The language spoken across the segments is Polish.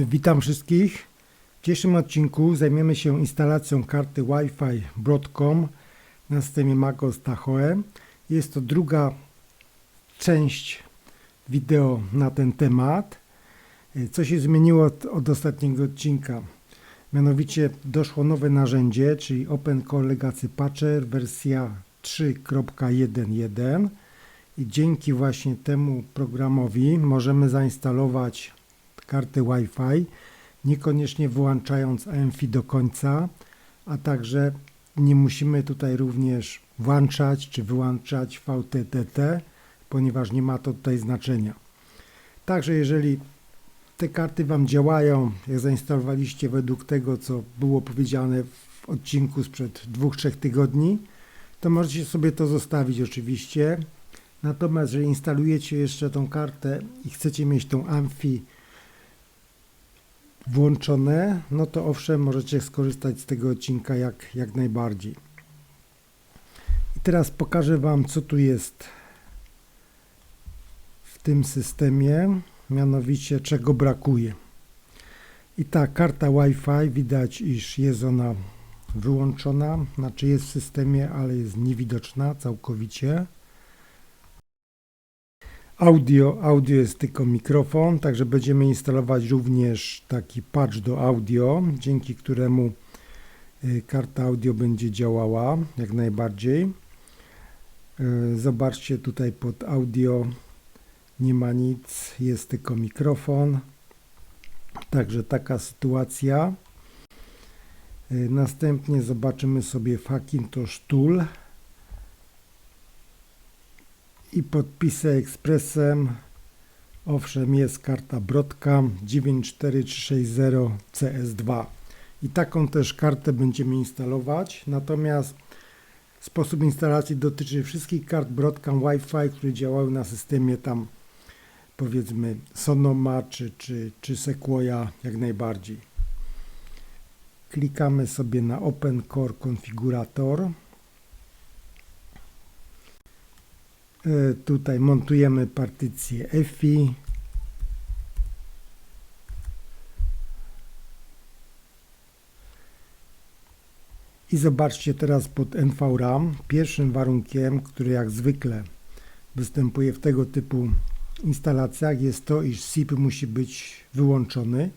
Witam wszystkich. W dzisiejszym odcinku zajmiemy się instalacją karty Wi-Fi Broadcom na systemie MacOS Tahoe. Jest to druga część wideo na ten temat. Co się zmieniło od ostatniego odcinka? Mianowicie doszło nowe narzędzie, czyli OpenCore Legacy Patcher wersja 3.1.1 i dzięki właśnie temu programowi możemy zainstalować kartę Wi-Fi, niekoniecznie wyłączając AMFI do końca, a także nie musimy tutaj również włączać czy wyłączać VTTT, ponieważ nie ma to tutaj znaczenia. Także jeżeli te karty Wam działają, jak zainstalowaliście według tego, co było powiedziane w odcinku sprzed 2-3 tygodni, to możecie sobie to zostawić oczywiście. Natomiast jeżeli instalujecie jeszcze tą kartę i chcecie mieć tą AMFI włączone, no to owszem, możecie skorzystać z tego odcinka jak najbardziej. I teraz pokażę Wam, co tu jest w tym systemie, mianowicie czego brakuje. I ta karta Wi-Fi, widać, iż jest ona wyłączona, znaczy jest w systemie, ale jest niewidoczna całkowicie. Audio jest tylko mikrofon, także będziemy instalować również taki patch do audio, dzięki któremu karta audio będzie działała jak najbardziej. Zobaczcie, tutaj pod audio nie ma nic, jest tylko mikrofon. Także taka sytuacja. Następnie zobaczymy sobie Hackintosh Tool i podpisy ekspresem. Owszem, jest karta Broadcom 94360 CS2 i taką też kartę będziemy instalować. Natomiast sposób instalacji dotyczy wszystkich kart Broadcom Wi-Fi, które działały na systemie tam, powiedzmy, Sonoma czy Sequoia jak najbardziej. Klikamy sobie na OpenCore konfigurator. Tutaj montujemy partycję EFI. I zobaczcie teraz pod NVRAM. Pierwszym warunkiem, który jak zwykle występuje w tego typu instalacjach, jest to, iż SIP musi być wyłączony.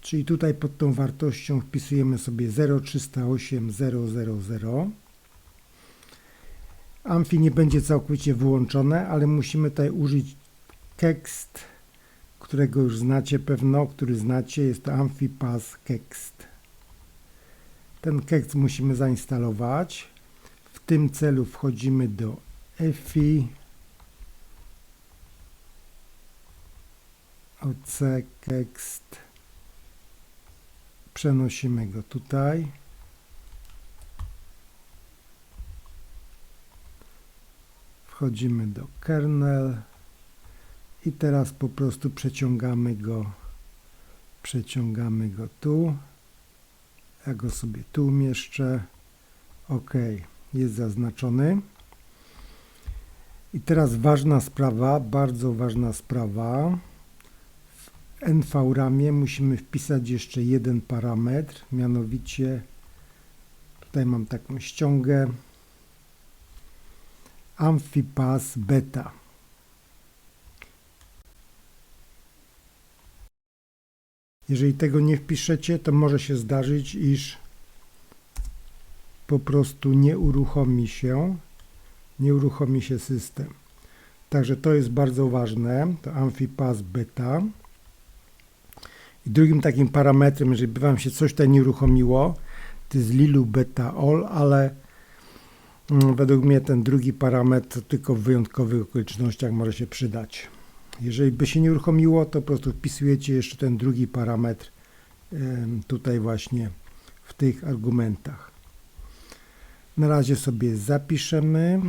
Czyli tutaj pod tą wartością wpisujemy sobie 0308000. AMFI nie będzie całkowicie wyłączone, ale musimy tutaj użyć KEXT, którego już znacie pewno, który znacie, jest to AMFI Pass KEXT. Ten KEXT musimy zainstalować. W tym celu wchodzimy do EFI, OC KEXT, przenosimy go tutaj. Wchodzimy do kernel i teraz po prostu przeciągamy go tu. Ja go sobie tu umieszczę. OK, jest zaznaczony. I teraz ważna sprawa, bardzo ważna sprawa. W NVRAMie musimy wpisać jeszcze jeden parametr, mianowicie tutaj mam taką ściągę AMFI Pass Beta. Jeżeli tego nie wpiszecie, to może się zdarzyć, iż po prostu nie uruchomi się system. Także to jest bardzo ważne, to AMFI Pass Beta. I drugim takim parametrem, jeżeli by Wam się coś tutaj nie uruchomiło, to jest Lilu Beta All, ale według mnie ten drugi parametr tylko w wyjątkowych okolicznościach może się przydać. Jeżeli by się nie uruchomiło, to po prostu wpisujecie jeszcze ten drugi parametr tutaj właśnie w tych argumentach. Na razie sobie zapiszemy.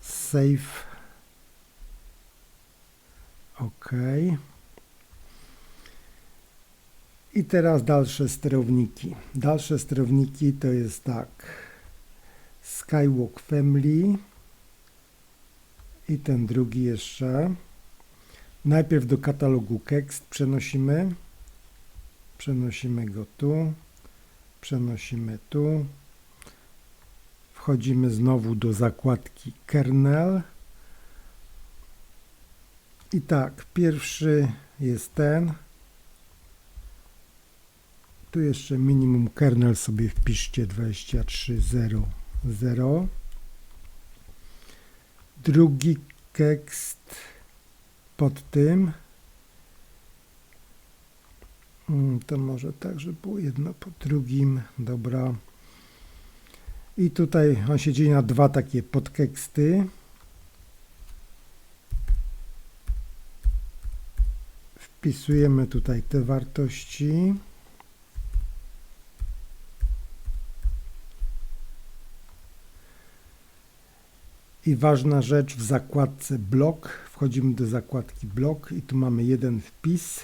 Save. OK. I teraz dalsze sterowniki. Dalsze sterowniki to jest tak. Skywalk Family i ten drugi jeszcze. Najpierw do katalogu tekst przenosimy go tu, przenosimy tu, wchodzimy znowu do zakładki kernel i tak, pierwszy jest ten, tu jeszcze minimum kernel sobie wpiszcie 23.0.0. Drugi tekst pod tym, to może tak, żeby było jedno po drugim, dobra. I tutaj on się dzieje na dwa takie podteksty. Wpisujemy tutaj te wartości. I ważna rzecz w zakładce blok. Wchodzimy do zakładki blok i tu mamy jeden wpis.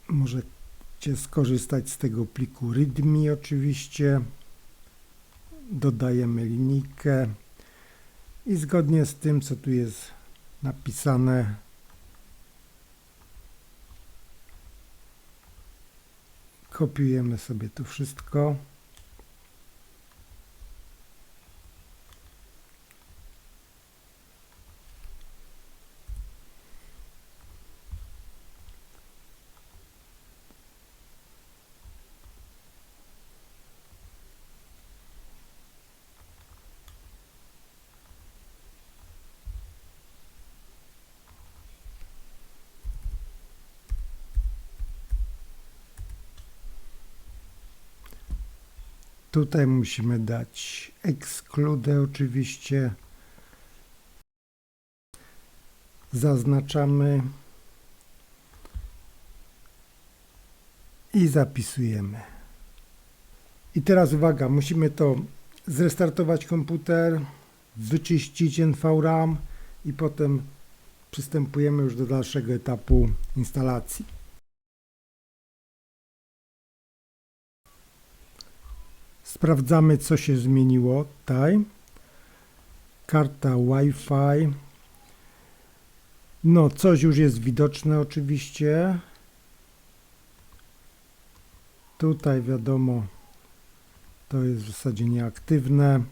Możecie skorzystać z tego pliku readme oczywiście. Dodajemy linijkę i zgodnie z tym, co tu jest napisane, kopiujemy sobie tu wszystko. Tutaj musimy dać exclude oczywiście. Zaznaczamy i zapisujemy. I teraz uwaga, musimy to zrestartować komputer, wyczyścić NVRAM i potem przystępujemy już do dalszego etapu instalacji. Sprawdzamy, co się zmieniło tutaj. Karta Wi-Fi. No, coś już jest widoczne oczywiście. Tutaj wiadomo, to jest w zasadzie nieaktywne.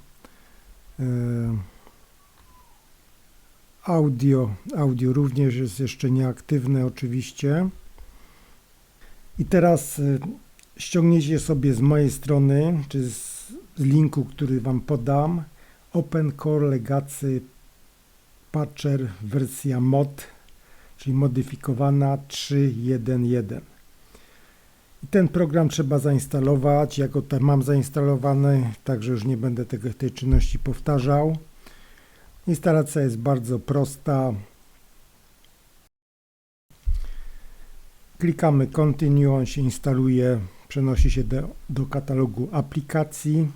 Audio również jest jeszcze nieaktywne oczywiście. I teraz ściągniecie sobie z mojej strony, czy z linku, który Wam podam, Open Core Legacy Patcher wersja mod, czyli modyfikowana 3.1.1. I ten program trzeba zainstalować. Ja go tam mam zainstalowany, także już nie będę tej czynności powtarzał. Instalacja jest bardzo prosta. Klikamy Continue, on się instaluje, przenosi się do katalogu aplikacji.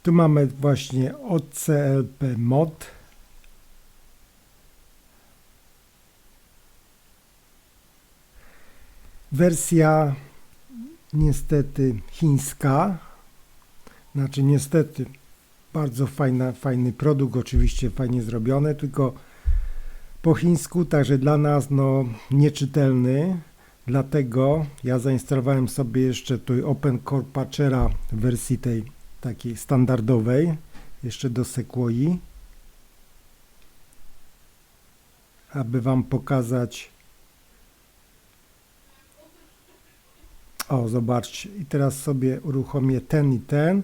Tu mamy właśnie OCLP mod. Wersja niestety chińska, znaczy niestety bardzo fajny produkt, oczywiście fajnie zrobiony, tylko po chińsku, także dla nas no nieczytelny, dlatego ja zainstalowałem sobie jeszcze tu Open Core Patchera w wersji tej takiej standardowej, jeszcze do Sequoii, aby Wam pokazać. O, zobaczcie, i teraz sobie uruchomię ten i ten,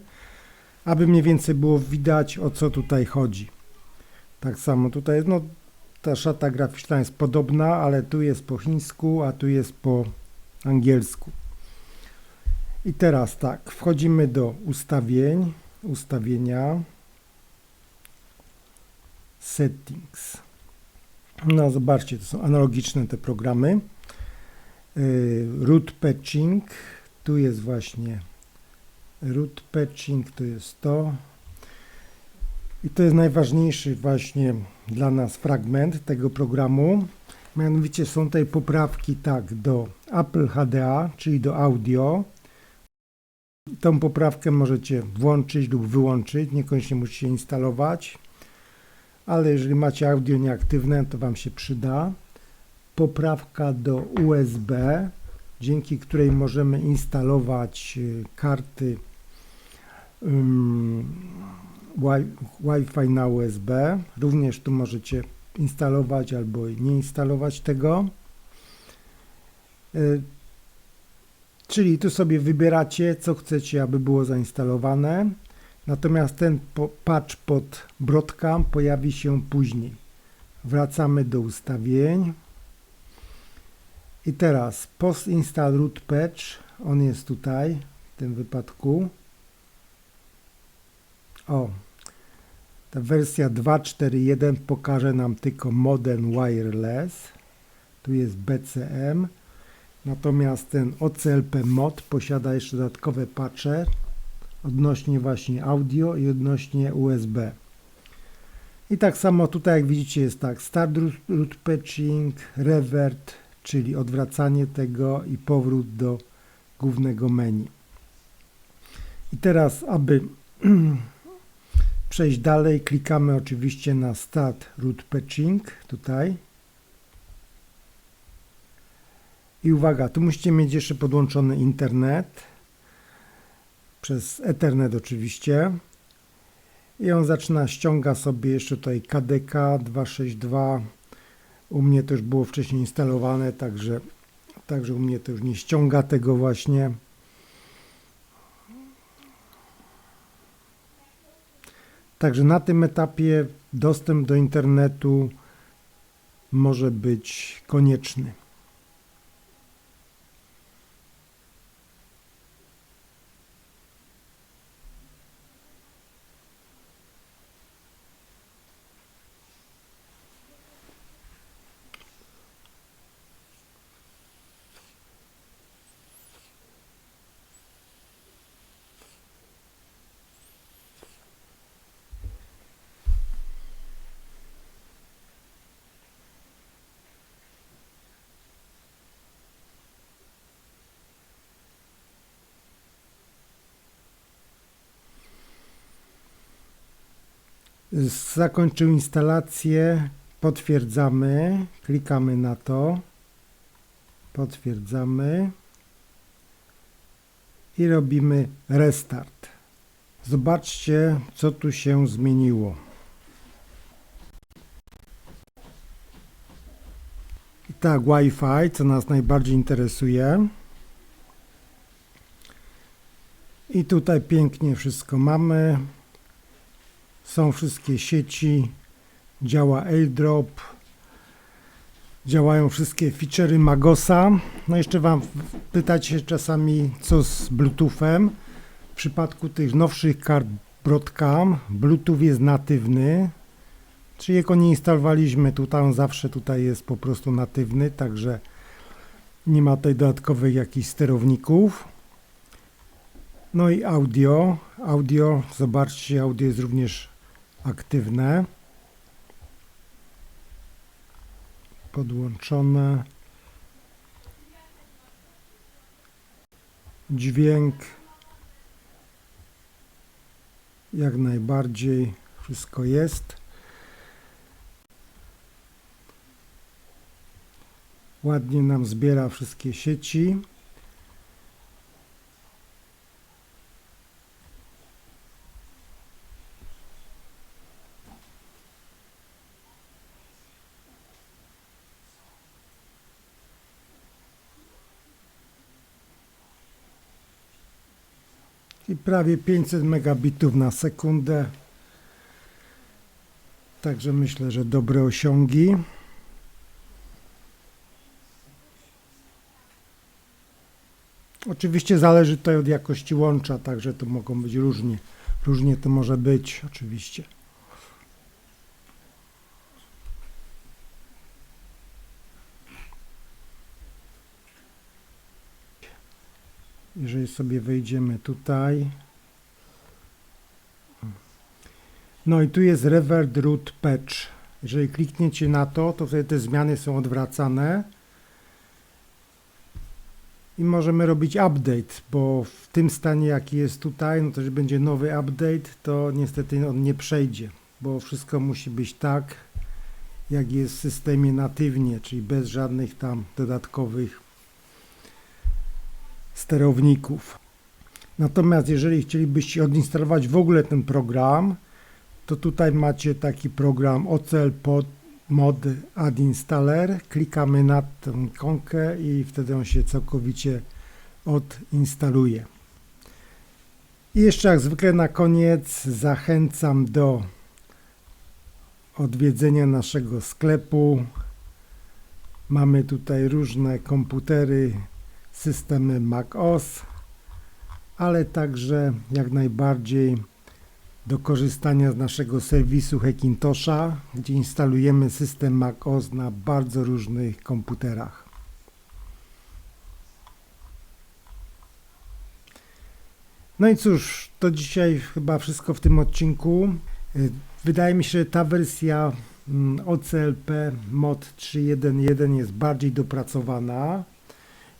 aby mniej więcej było widać, o co tutaj chodzi. Tak samo tutaj jest, no ta szata graficzna jest podobna, ale tu jest po chińsku, a tu jest po angielsku. I teraz tak, wchodzimy do ustawienia, settings. No zobaczcie, to są analogiczne te programy. Root patching, tu jest właśnie root patching, to jest to. I to jest najważniejszy właśnie dla nas fragment tego programu. Mianowicie są tutaj poprawki tak do Apple HDA, czyli do audio. Tą poprawkę możecie włączyć lub wyłączyć, niekoniecznie musicie instalować. ale jeżeli macie audio nieaktywne, to Wam się przyda. Poprawka do USB, dzięki której możemy instalować karty Wi-Fi na USB. Również tu możecie instalować albo nie instalować tego. Czyli tu sobie wybieracie, co chcecie, aby było zainstalowane. Natomiast ten patch pod Broadcom pojawi się później. Wracamy do ustawień. I teraz post-install root patch, on jest tutaj, w tym wypadku. O, ta wersja 2.4.1 pokaże nam tylko Modem Wireless. Tu jest BCM. Natomiast ten OCLP mod posiada jeszcze dodatkowe patche odnośnie właśnie audio i odnośnie USB. I tak samo tutaj, jak widzicie, jest tak start root patching, revert, czyli odwracanie tego i powrót do głównego menu. I teraz, aby przejść dalej, klikamy oczywiście na start root patching tutaj. I uwaga, tu musicie mieć jeszcze podłączony internet, przez Ethernet oczywiście. I on ściąga sobie jeszcze tutaj KDK 262. U mnie to już było wcześniej instalowane, także u mnie to już nie ściąga tego właśnie. Także na tym etapie dostęp do internetu może być konieczny. Zakończył instalację, potwierdzamy, klikamy na to, potwierdzamy i robimy restart. Zobaczcie, co tu się zmieniło. I tak, Wi-Fi, co nas najbardziej interesuje. I tutaj pięknie wszystko mamy. Są wszystkie sieci, działa AirDrop, działają wszystkie feature'y Magosa. No jeszcze Wam pytacie się czasami, co z Bluetoothem. W przypadku tych nowszych kart Broadcom Bluetooth jest natywny, czyli jak go nie instalowaliśmy tutaj, on zawsze tutaj jest po prostu natywny, także nie ma tutaj dodatkowych jakichś sterowników. No i audio, zobaczcie, audio jest również aktywne, podłączone, dźwięk jak najbardziej, wszystko jest. Ładnie nam zbiera wszystkie sieci. I prawie 500 megabitów na sekundę. Także myślę, że dobre osiągi. Oczywiście zależy tutaj od jakości łącza, także to mogą być różnie to może być oczywiście. Jeżeli sobie wejdziemy tutaj, no i tu jest Revert Root Patch. Jeżeli klikniecie na to, to wtedy te zmiany są odwracane i możemy robić update, bo w tym stanie jaki jest tutaj, no to jeżeli będzie nowy update, to niestety on nie przejdzie. bo wszystko musi być tak, jak jest w systemie natywnie, czyli bez żadnych tam dodatkowych sterowników. Natomiast jeżeli chcielibyście odinstalować w ogóle ten program, to tutaj macie taki program OCL Mod Add Installer. Klikamy na tę ikonkę i wtedy on się całkowicie odinstaluje. I jeszcze jak zwykle na koniec zachęcam do odwiedzenia naszego sklepu. Mamy tutaj różne komputery, systemy macOS, ale także jak najbardziej do korzystania z naszego serwisu Hackintosha, gdzie instalujemy system macOS na bardzo różnych komputerach. No i cóż, to dzisiaj chyba wszystko w tym odcinku. Wydaje mi się, że ta wersja OCLP Mod 3.1.1 jest bardziej dopracowana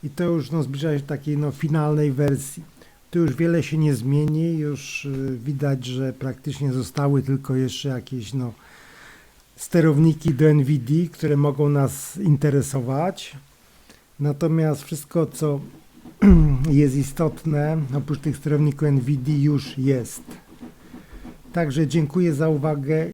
i to już zbliża się do takiej finalnej wersji. Tu już wiele się nie zmieni, już widać, że praktycznie zostały tylko jeszcze jakieś sterowniki do NVIDII, które mogą nas interesować. Natomiast wszystko, co jest istotne, oprócz tych sterowników NVIDII już jest. Także dziękuję za uwagę.